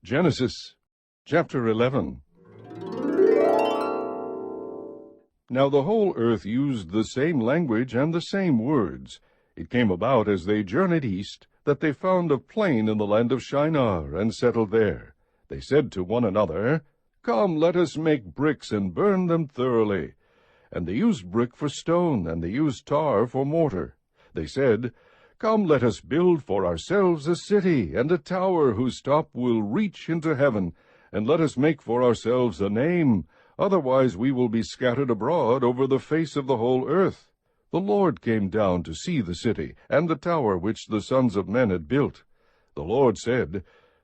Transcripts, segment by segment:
Genesis chapter 11. Now the whole earth used the same language and the same words. It came about as they journeyed east, that they found a plain in the land of Shinar, and settled there. They said to one another, Come, let us make bricks, and burn them thoroughly. And they used brick for stone, and they used tar for mortar. They said, Come, let us build for ourselves a city, and a tower whose top will reach into heaven, and let us make for ourselves a name, otherwise we will be scattered abroad over the face of the whole earth. The Lord came down to see the city, and the tower which the sons of men had built. The Lord said,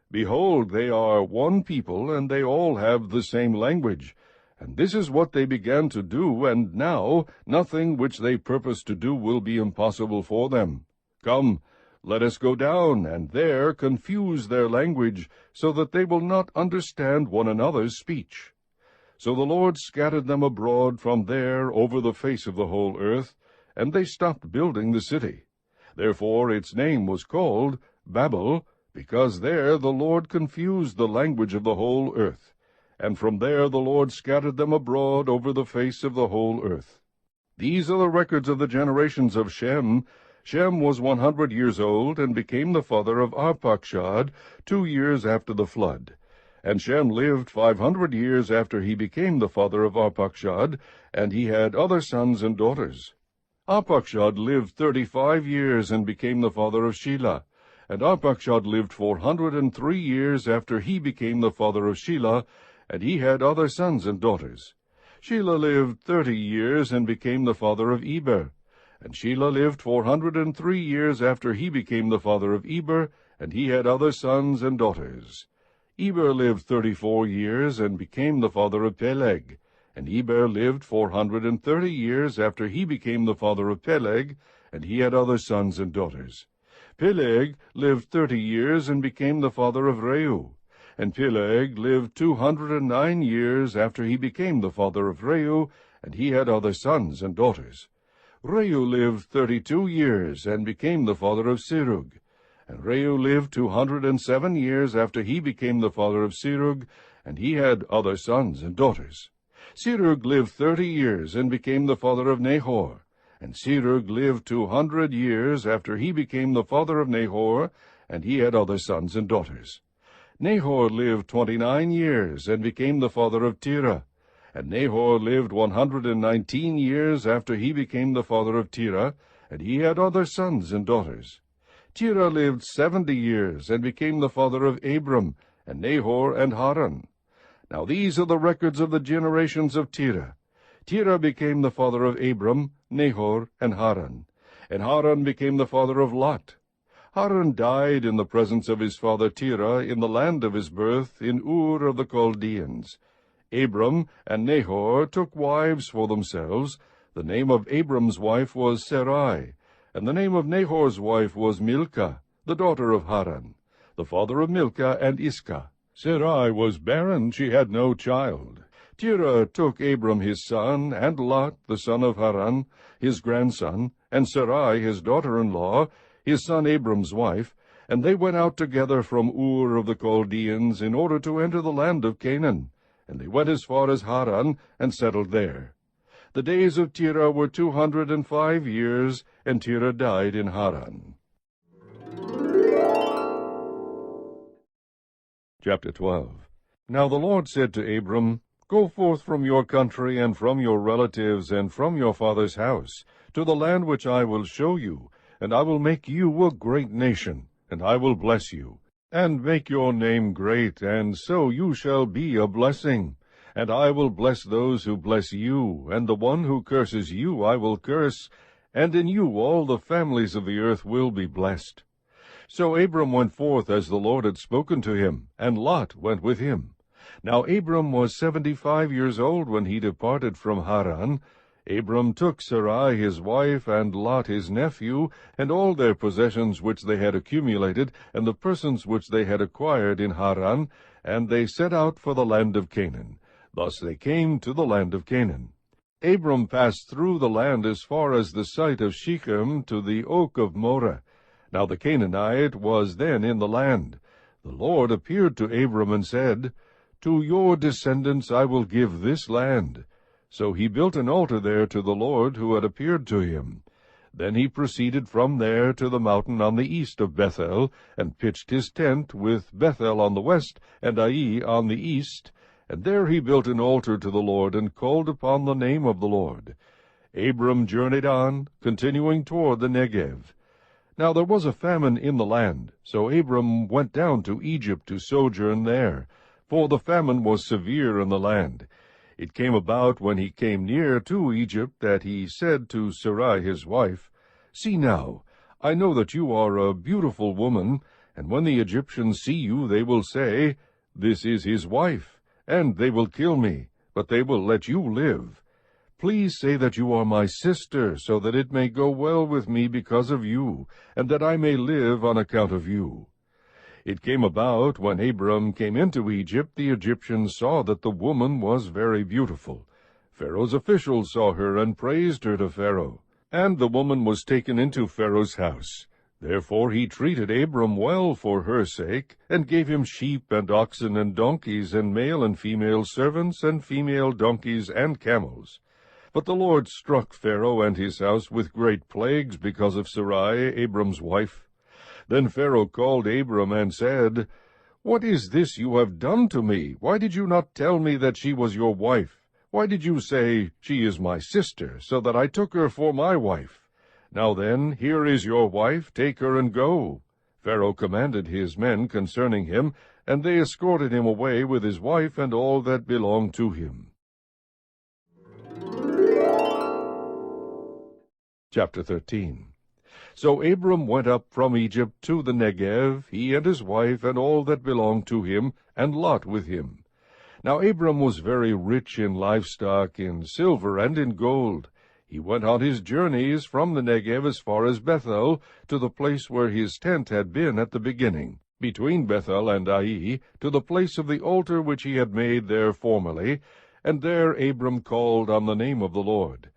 Behold, they are one people, and they all have the same language. And this is what they began to do, and now nothing which they purpose to do will be impossible for them. Come, let us go down, and there confuse their language, so that they will not understand one another's speech. So the Lord scattered them abroad from there over the face of the whole earth, and they stopped building the city. Therefore its name was called Babel, because there the Lord confused the language of the whole earth. And from there the Lord scattered them abroad over the face of the whole earth. These are the records of the generations of Shem. Shem was 100 years old, and became the father of Arpachshad 2 years after the flood. And Shem lived 500 years after he became the father of Arpachshad, and he had other sons and daughters. Arpachshad lived 35 years, and became the father of Shelah. And Arpachshad lived 403 years after he became the father of Shelah, and he had other sons and daughters. Shelah lived 30 years, and became the father of Eber. And Shelah lived 403 years after he became the father of Eber, and he had other sons and daughters. Eber lived 34 years, and became the father of Peleg. And Eber lived 430 years after he became the father of Peleg, and he had other sons and daughters. Peleg lived 30 years, and became the father of Reu. And Peleg lived 209 years after he became the father of Reu, and he had other sons and daughters. Reu lived 32 years, and became the father of Serug. And Reu lived 207 years after he became the father of Serug, and he had other sons and daughters. Serug lived 30 years, and became the father of Nahor. And Serug lived 200 years after he became the father of Nahor, and he had other sons and daughters. Nahor lived 29 years, and became the father of Terah. And Nahor lived 119 years after he became the father of Terah, and he had other sons and daughters. Terah lived 70 years, and became the father of Abram, and Nahor, and Haran. Now these are the records of the generations of Terah. Terah became the father of Abram, Nahor, and Haran. And Haran became the father of Lot. Haran died in the presence of his father Terah in the land of his birth, in Ur of the Chaldeans. Abram and Nahor took wives for themselves. The name of Abram's wife was Sarai, and the name of Nahor's wife was Milcah, the daughter of Haran, the father of Milcah and Iscah. Sarai was barren, she had no child. Terah took Abram his son, and Lot, the son of Haran, his grandson, and Sarai his daughter-in-law, his son Abram's wife, and they went out together from Ur of the Chaldeans in order to enter the land of Canaan. And they went as far as Haran, and settled there. The days of Terah were 205 years, and Terah died in Haran. Chapter 12. Now the Lord said to Abram, Go forth from your country, and from your relatives, and from your father's house, to the land which I will show you, and I will make you a great nation, and I will bless you, and make your name great, and so you shall be a blessing. And I will bless those who bless you, and the one who curses you I will curse, and in you all the families of the earth will be blessed. So Abram went forth as the Lord had spoken to him, and Lot went with him. Now Abram was 75 years old when he departed from Haran. Abram took Sarai his wife, and Lot his nephew, and all their possessions which they had accumulated, and the persons which they had acquired in Haran, and they set out for the land of Canaan. Thus they came to the land of Canaan. Abram passed through the land as far as the site of Shechem to the oak of Moreh. Now the Canaanite was then in the land. The Lord appeared to Abram and said, "To your descendants I will give this land." So he built an altar there to the Lord who had appeared to him. Then he proceeded from there to the mountain on the east of Bethel, and pitched his tent, with Bethel on the west and Ai on the east, and there he built an altar to the Lord, and called upon the name of the Lord. Abram journeyed on, continuing toward the Negev. Now there was a famine in the land, so Abram went down to Egypt to sojourn there, for the famine was severe in the land. It came about when he came near to Egypt that he said to Sarai his wife, "See now, I know that you are a beautiful woman, and when the Egyptians see you they will say, 'This is his wife,' and they will kill me, but they will let you live. Please say that you are my sister, so that it may go well with me because of you, and that I may live on account of you." It came about, when Abram came into Egypt, the Egyptians saw that the woman was very beautiful. Pharaoh's officials saw her and praised her to Pharaoh, and the woman was taken into Pharaoh's house. Therefore he treated Abram well for her sake, and gave him sheep and oxen and donkeys, and male and female servants, and female donkeys and camels. But the Lord struck Pharaoh and his house with great plagues because of Sarai, Abram's wife. Then Pharaoh called Abram and said, "What is this you have done to me? Why did you not tell me that she was your wife? Why did you say, 'She is my sister,' so that I took her for my wife? Now then, here is your wife, take her and go." Pharaoh commanded his men concerning him, and they escorted him away with his wife and all that belonged to him. Chapter 13. So Abram went up from Egypt to the Negev, he and his wife and all that belonged to him, and Lot with him. Now Abram was very rich in livestock, in silver, and in gold. He went on his journeys from the Negev as far as Bethel, to the place where his tent had been at the beginning, between Bethel and Ai, to the place of the altar which he had made there formerly, and there Abram called on the name of the Lord.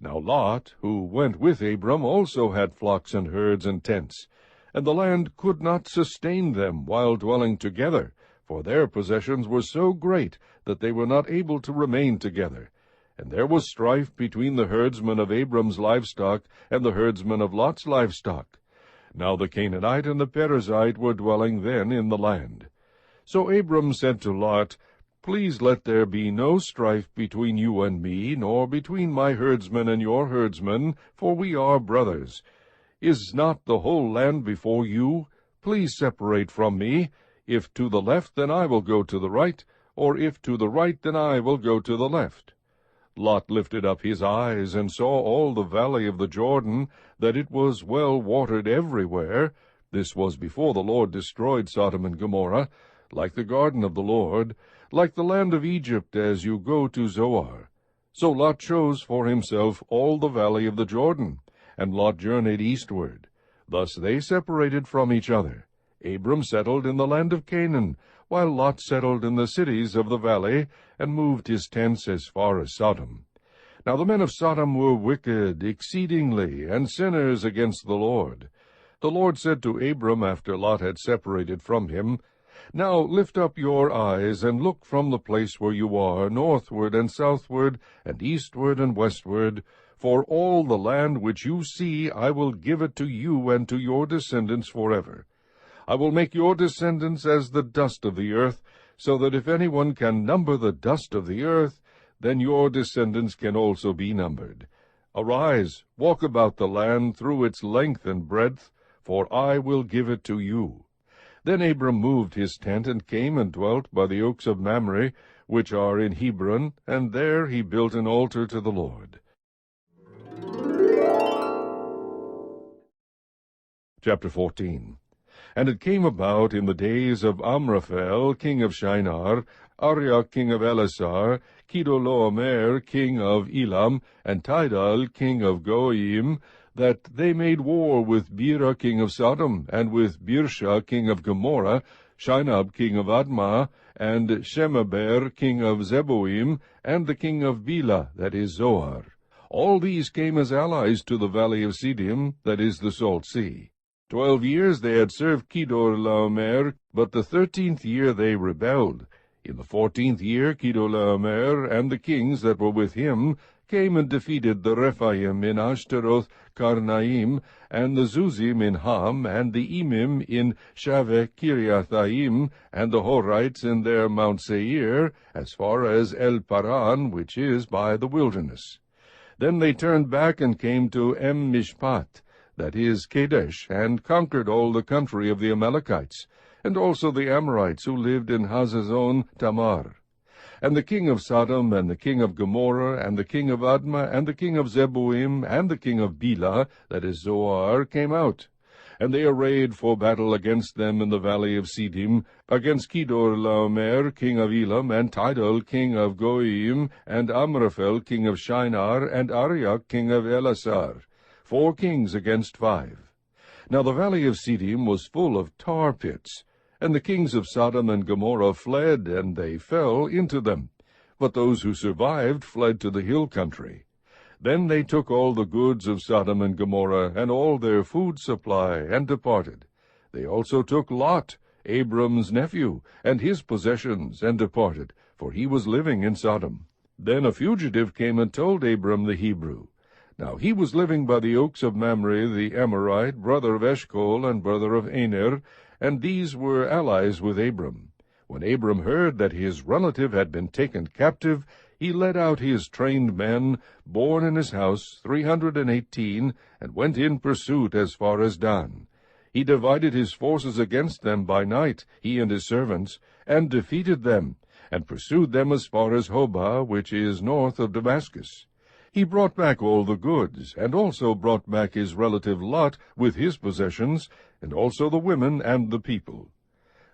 Now Lot, who went with Abram, also had flocks and herds and tents, and the land could not sustain them while dwelling together, for their possessions were so great that they were not able to remain together. And there was strife between the herdsmen of Abram's livestock and the herdsmen of Lot's livestock. Now the Canaanite and the Perizzite were dwelling then in the land. So Abram said to Lot, "Please let there be no strife between you and me, nor between my herdsmen and your herdsmen, for we are brothers. Is not the whole land before you? Please separate from me. If to the left, then I will go to the right, or if to the right, then I will go to the left." Lot lifted up his eyes, and saw all the valley of the Jordan, that it was well watered everywhere. This was before the Lord destroyed Sodom and Gomorrah, like the garden of the Lord, like the land of Egypt as you go to Zoar. So Lot chose for himself all the valley of the Jordan, and Lot journeyed eastward. Thus they separated from each other. Abram settled in the land of Canaan, while Lot settled in the cities of the valley, and moved his tents as far as Sodom. Now the men of Sodom were wicked exceedingly, and sinners against the Lord. The Lord said to Abram after Lot had separated from him, "Now lift up your eyes, and look from the place where you are, northward and southward, and eastward and westward, for all the land which you see I will give it to you and to your descendants forever. I will make your descendants as the dust of the earth, so that if anyone can number the dust of the earth, then your descendants can also be numbered. Arise, walk about the land through its length and breadth, for I will give it to you." Then Abram moved his tent, and came and dwelt by the oaks of Mamre, which are in Hebron, and there he built an altar to the Lord. Chapter 14. And it came about in the days of Amraphel, king of Shinar, Arioch, king of Elasar, Chedorlaomer, king of Elam, and Tidal, king of Goyim, that they made war with Bera, king of Sodom, and with Birsha, king of Gomorrah, Shinab, king of Admah, and Shemaber, king of Zeboim, and the king of Bela, that is Zoar. All these came as allies to the valley of Siddim, that is the Salt Sea. 12 years they had served Kedorlaomer, but the 13th year they rebelled. In the 14th year Kedorlaomer and the kings that were with him came and defeated the Rephaim in Ashtaroth Karnaim, and the Zuzim in Ham, and the Emim in Shaveh Kiriathaim, and the Horites in their Mount Seir, as far as El Paran, which is by the wilderness. Then they turned back and came to Mishpat, that is Kadesh, and conquered all the country of the Amalekites, and also the Amorites who lived in Hazazon Tamar. And the king of Sodom, and the king of Gomorrah, and the king of Admah, and the king of Zeboim, and the king of Bela, that is Zoar, came out. And they arrayed for battle against them in the valley of Siddim, against Kedorlaomer king of Elam, and Tidal king of Goyim, and Amraphel king of Shinar, and Arioch king of Elasar, 4 kings against 5. Now the valley of Siddim was full of tar pits, and the kings of Sodom and Gomorrah fled, and they fell into them. But those who survived fled to the hill country. Then they took all the goods of Sodom and Gomorrah, and all their food supply, and departed. They also took Lot, Abram's nephew, and his possessions, and departed, for he was living in Sodom. Then a fugitive came and told Abram the Hebrew. Now he was living by the oaks of Mamre the Amorite, brother of Eshcol, and brother of Aner, and these were allies with Abram. When Abram heard that his relative had been taken captive, he led out his trained men, born in his house, 318, and went in pursuit as far as Dan. He divided his forces against them by night, he and his servants, and defeated them, and pursued them as far as Hobah, which is north of Damascus. He brought back all the goods, and also brought back his relative Lot with his possessions, and also the women and the people.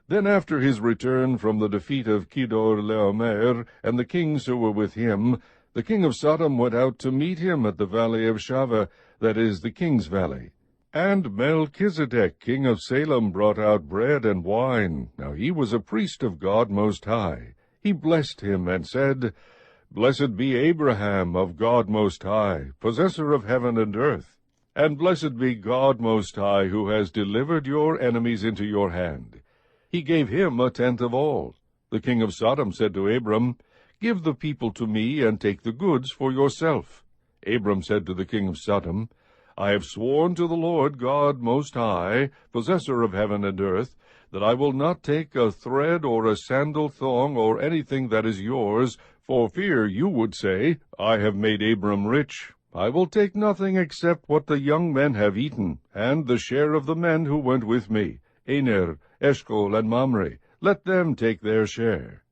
Then after his return from the defeat of Kedorlaomer and the kings who were with him, the king of Sodom went out to meet him at the valley of Shaveh, that is the king's valley. And Melchizedek king of Salem brought out bread and wine. Now he was a priest of God Most High. He blessed him and said, Blessed be Abraham of God Most High, possessor of heaven and earth. And blessed be God Most High, who has delivered your enemies into your hand. He gave him 1/10 of all. The king of Sodom said to Abram, Give the people to me, and take the goods for yourself. Abram said to the king of Sodom, I have sworn to the Lord God Most High, possessor of heaven and earth, that I will not take a thread or a sandal thong or anything that is yours, for fear you would say, I have made Abram rich. I will take nothing except what the young men have eaten, and the share of the men who went with me, Aner, Eshcol, and Mamre. Let them take their share.